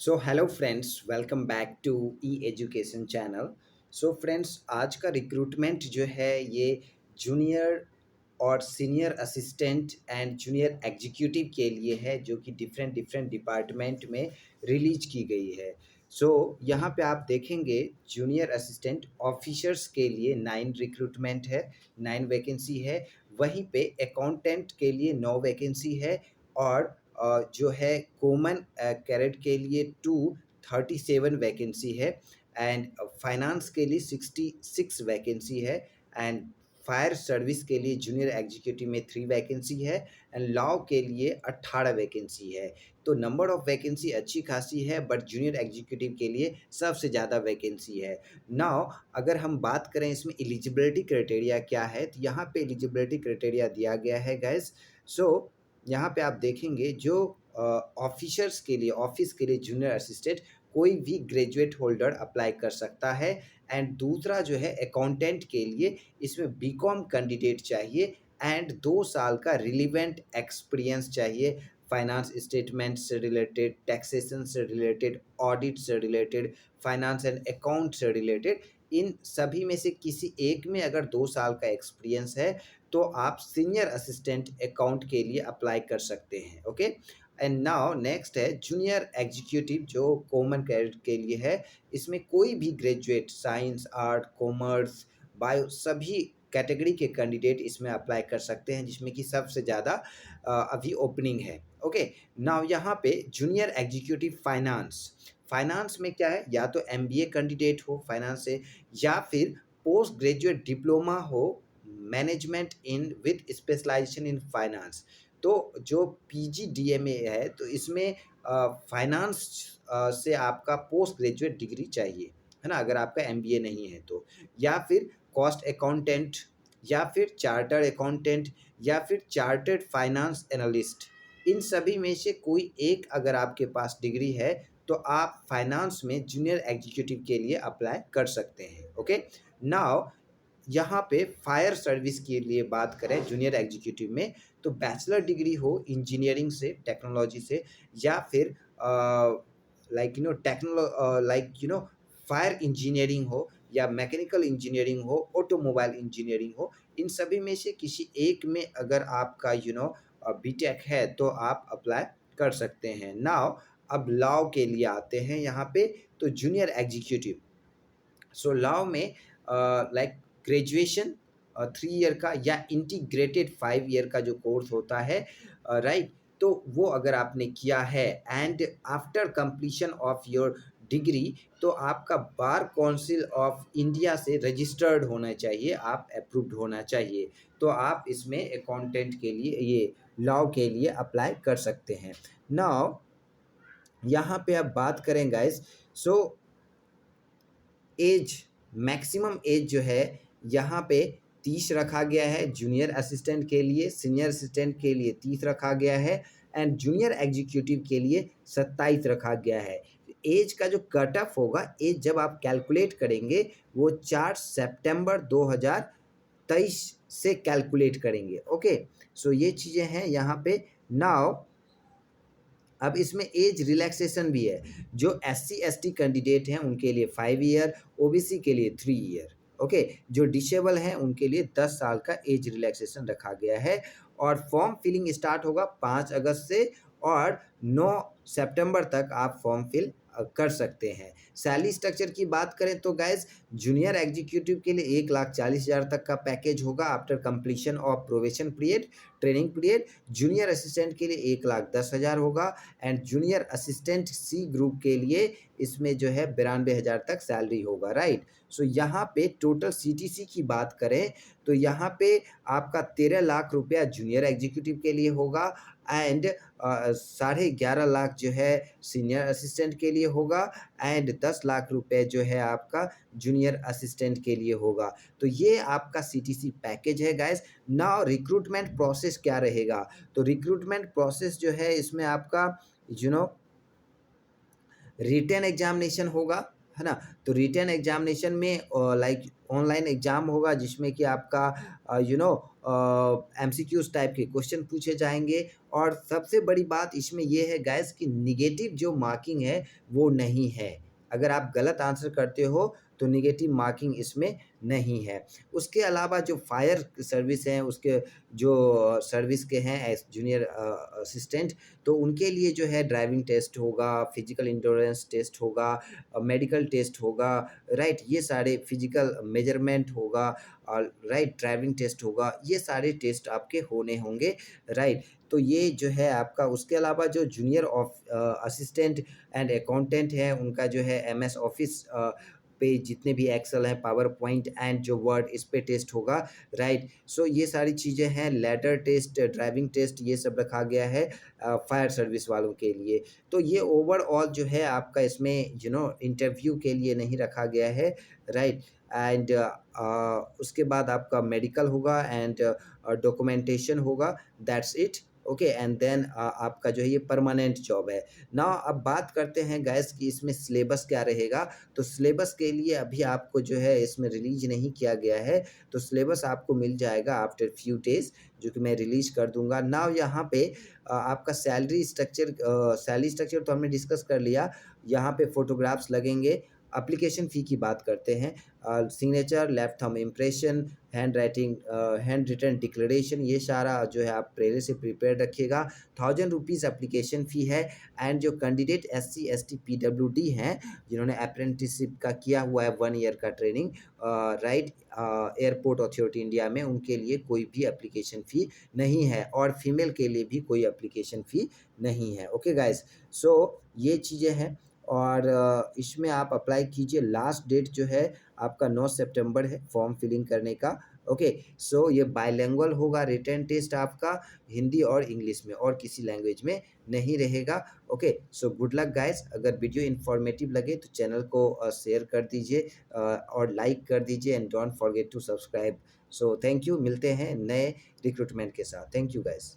So hello friends, welcome back to E education channel. So friends, आज का recruitment जो है ये जूनियर और senior assistant and junior executive के लिए है, जो कि डिफरेंट डिफरेंट डिपार्टमेंट में रिलीज की गई है। सो यहाँ पे आप देखेंगे जूनियर असिस्टेंट ऑफिसर्स के लिए 9 रिक्रूटमेंट है, 9 वैकेंसी है। वहीं पे अकाउंटेंट के लिए 9 वैकेंसी है। और जो है कॉमन कैरेट के लिए 237 वैकेंसी है। एंड फाइनेंस के लिए 66 वैकेंसी है। एंड फायर सर्विस के लिए जूनियर एग्जीक्यूटिव में 3 वैकेंसी है। एंड लॉ के लिए 18 वैकेंसी है। तो नंबर ऑफ वैकेंसी अच्छी खासी है, बट जूनियर एग्जीक्यूटिव के लिए सबसे ज़्यादा वैकेंसी है। नाउ अगर हम बात करें इसमें एलिजिबिलिटी क्राइटेरिया क्या है, तो यहाँ पे एलिजिबिलिटी क्राइटेरिया दिया गया है गाइस। सो यहाँ पे आप देखेंगे जो ऑफिसर्स के लिए, ऑफिस के लिए जूनियर असिस्टेंट कोई भी ग्रेजुएट होल्डर अप्लाई कर सकता है। एंड दूसरा जो है अकाउंटेंट के लिए इसमें बीकॉम कैंडिडेट चाहिए एंड 2 साल का रिलीवेंट एक्सपीरियंस चाहिए। फाइनेंस स्टेटमेंट से रिलेटेड, टैक्सेशन से रिलेटेड, ऑडिट से रिलेटेड, फाइनेंस एंड अकाउंट से रिलेटेड, इन सभी में से किसी एक में अगर 2 साल का एक्सपीरियंस है तो आप सीनियर असिस्टेंट अकाउंट के लिए अप्लाई कर सकते हैं। ओके, एंड नाउ नेक्स्ट है जूनियर एग्जीक्यूटिव, जो कॉमन कैडेट के लिए है। इसमें कोई भी graduate science, art, commerce, bio, सभी कैटेगरी के कैंडिडेट इसमें अप्लाई कर सकते हैं, जिसमें कि सबसे ज़्यादा अभी ओपनिंग है। ओके, नाउ यहाँ पे जूनियर एग्जीक्यूटिव फाइनेंस, फाइनेंस में क्या है, या तो एमबीए कैंडिडेट हो फाइनेंस से, या फिर पोस्ट ग्रेजुएट डिप्लोमा हो management in with specialisation in finance. तो जो पीजीडीएमए है, तो इसमें फाइनेंस से आपका पोस्ट ग्रेजुएट डिग्री चाहिए, है ना, अगर आपका एमबीए नहीं है तो। या फिर कॉस्ट अकाउंटेंट, या फिर चार्टर्ड अकाउंटेंट, या फिर चार्टर्ड फाइनेंस एनालिस्ट, इन सभी में से कोई एक अगर आपके पास डिग्री है तो आप फाइनेंस में जूनियर एग्जीक्यूटिव के लिए अप्लाई कर सकते हैं। ओके, नाउ यहाँ पे फायर सर्विस के लिए बात करें जूनियर एग्जीक्यूटिव में, तो बैचलर डिग्री हो इंजीनियरिंग से, टेक्नोलॉजी से, या फिर फायर इंजीनियरिंग हो, या मैकेनिकल इंजीनियरिंग हो, ऑटोमोबाइल इंजीनियरिंग हो, इन सभी में से किसी एक में अगर आपका बीटेक है तो आप अप्लाई कर सकते हैं। नाउ अब लॉ के लिए आते हैं यहाँ पे, तो जूनियर एग्जीक्यूटिव, सो लॉ में लाइक ग्रेजुएशन 3 ईयर का या इंटीग्रेटेड 5 ईयर का जो कोर्स होता है, राइट, तो वो अगर आपने किया है and after completion of your degree, तो आपका बार काउंसिल ऑफ इंडिया से रजिस्टर्ड होना चाहिए, आप अप्रूव्ड होना चाहिए, तो आप इसमें अकाउंटेंट के लिए, ये लॉ के लिए अप्लाई कर सकते हैं। नाउ यहाँ पे आप बात करें guys, so age, maximum age जो है यहाँ पे 30 रखा गया है जूनियर असिस्टेंट के लिए, सीनियर असिस्टेंट के लिए 30 रखा गया है, एंड जूनियर एग्जीक्यूटिव के लिए 27 रखा गया है। एज का जो कट ऑफ होगा, एज जब आप कैलकुलेट करेंगे वो 4 सितंबर 2023 से कैलकुलेट करेंगे। ओके, सो ये चीज़ें हैं यहाँ पे। नाउ अब इसमें एज रिलैक्सेशन भी है, जो एससी एसटी कैंडिडेट हैं उनके लिए 5 ईयर, ओबीसी के लिए 3 ईयर। ओके, जो डिसेबल हैं उनके लिए 10 साल का एज रिलैक्सेशन रखा गया है। और फॉर्म फिलिंग स्टार्ट होगा 5 अगस्त से, और 9 सितंबर तक आप फॉर्म फिल कर सकते हैं। सैलरी स्ट्रक्चर की बात करें तो गाइज, जूनियर एग्जीक्यूटिव के लिए 1,40,000 तक का पैकेज होगा after completion of probation period, training period. Junior assistant के लिए 1,10,000 होगा, and junior assistant C group के लिए इसमें जो है 92,000 तक सैलरी होगा, राइट। सो यहाँ पे टोटल सीटीसी की बात करें तो यहाँ पे आपका 13 लाख रुपया जूनियर एग्जीक्यूटिव के लिए होगा, एंड 11.5 लाख जो है सीनियर असिस्टेंट के लिए होगा, एंड 10 लाख रुपए जो है आपका जूनियर असिस्टेंट के लिए होगा। तो ये आपका सीटीसी पैकेज है गाइस। नाउ रिक्रूटमेंट प्रोसेस क्या रहेगा, तो रिक्रूटमेंट प्रोसेस जो है इसमें आपका रिटन एग्जामिनेशन होगा, है ना? तो रिटन एग्ज़ामिनेशन में लाइक ऑनलाइन एग्ज़ाम होगा जिसमें कि आपका एमसीक्यूज़ टाइप के क्वेश्चन पूछे जाएँगे और सबसे बड़ी बात इसमें ये है गाइस कि नेगेटिव जो मार्किंग है वो नहीं है। अगर आप गलत आंसर करते हो तो नेगेटिव मार्किंग इसमें नहीं है। उसके अलावा जो फायर सर्विस हैं उसके जो सर्विस के हैं एज़ जूनियर असिस्टेंट, तो उनके लिए जो है ड्राइविंग टेस्ट होगा, फिज़िकल एंड्योरेंस टेस्ट होगा, मेडिकल टेस्ट होगा, राइट? ये सारे फिज़िकल मेजरमेंट होगा और राइट ड्राइविंग टेस्ट होगा, ये सारे टेस्ट आपके होने होंगे, राइट? तो ये जो है आपका उसके अलावा जो जूनियर असिस्टेंट एंड अकाउंटेंट हैं उनका जो है एमएस ऑफिस पे जितने भी एक्सेल हैं, पावर पॉइंट एंड जो वर्ड इस पे टेस्ट होगा, राइट? सो ये सारी चीज़ें हैं, लैडर टेस्ट, ड्राइविंग टेस्ट ये सब रखा गया है फायर सर्विस वालों के लिए। तो ये ओवरऑल जो है आपका इसमें इंटरव्यू के लिए नहीं रखा गया है, राइट? एंड उसके बाद आपका मेडिकल होगा एंड डॉक्यूमेंटेशन होगा, that's it. Okay and then आपका जो है ये परमानेंट जॉब है। नाउ अब बात करते हैं गाइस कि इसमें सिलेबस क्या रहेगा। तो सिलेबस के लिए अभी आपको जो है इसमें रिलीज नहीं किया गया है, तो सिलेबस आपको मिल जाएगा आफ्टर फ्यू डेज, जो कि मैं रिलीज कर दूंगा। नाउ यहाँ पे आपका सैलरी स्ट्रक्चर तो हमने डिस्कस कर लिया। यहाँ पे फोटोग्राफ्स लगेंगे। एप्लीकेशन फ़ी की बात करते हैं। Signature, left thumb impression, hand written declaration, ये सारा जो है आप पहले से प्रिपेयर रखिएगा। 1000 रुपीज़ एप्लीकेशन फ़ी है। एंड जो कैंडिडेट SC ST PWD हैं जिन्होंने अप्रेंटिसशिप का किया हुआ है 1 ईयर का training, right, airport authority India में, उनके लिए कोई भी एप्लीकेशन फ़ी नहीं है और फीमेल के लिए भी कोई एप्लीकेशन फ़ी नहीं है। ओके गाइस, सो ये चीज़ें हैं और इसमें आप अप्लाई कीजिए। लास्ट डेट जो है आपका 9 सितंबर है फॉर्म फिलिंग करने का। ओके, सो ये बाइलिंगुअल होगा रिटन टेस्ट आपका, हिंदी और इंग्लिश में, और किसी लैंग्वेज में नहीं रहेगा। Okay, so good luck guys. अगर वीडियो इन्फॉर्मेटिव लगे तो चैनल को शेयर कर दीजिए और लाइक कर दीजिए and don't forget to subscribe. So thank you, मिलते हैं नए रिक्रूटमेंट के साथ। Thank you guys.